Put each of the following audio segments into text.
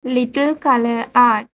Little color art.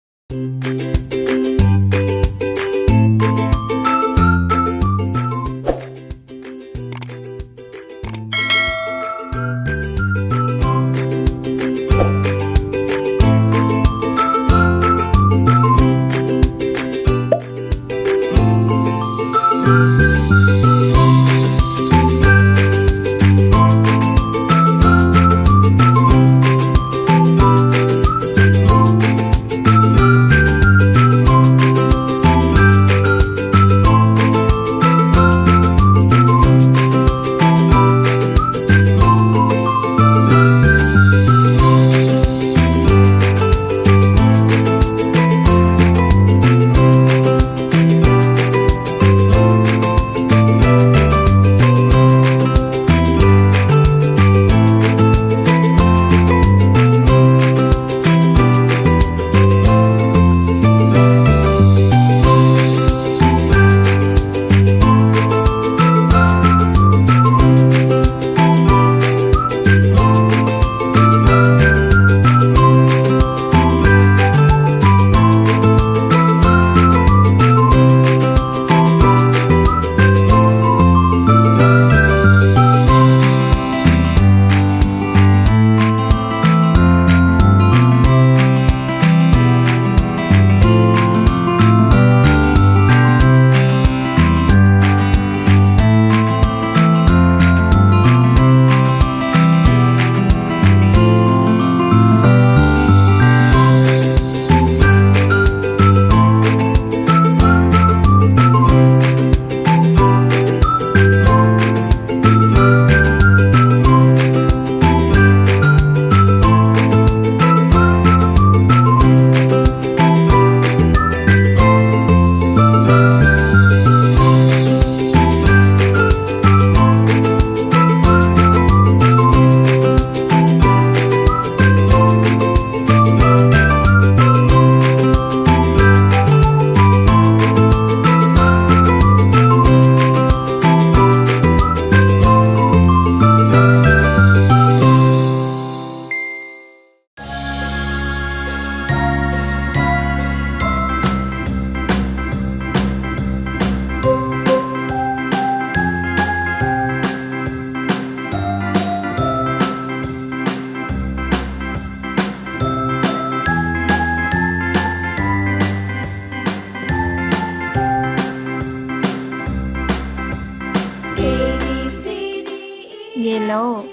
Yellow.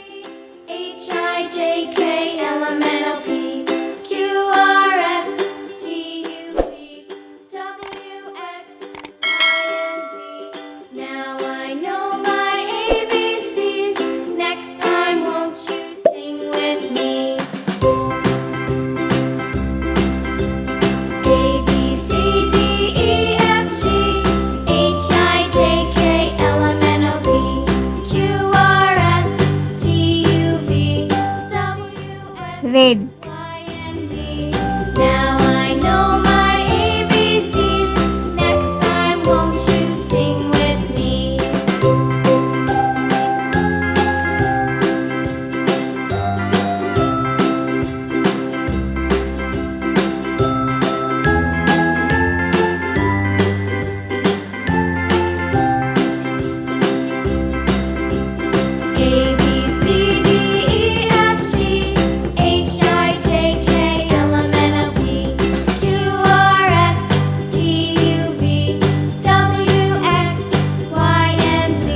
H I J K L M N O P Q R S T U V W X Y and Z. Now I know my ABCs. Next time, won't you sing with me? A B C D E F G H I J K L M N O P Q R S T U V W X Red. Y and Z. Now I know my ABCs. Next time, won't you sing with me? A B C D E F G H I J K L M N O P Q R S T U V W X Y and Z.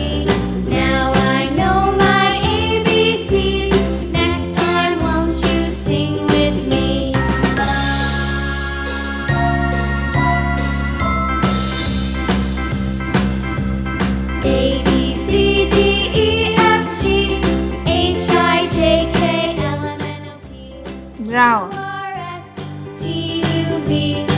Now I know my ABCs. Next time, won't you sing with me? A B C D E F G H I J K L M N O P Brown. Q R S T U V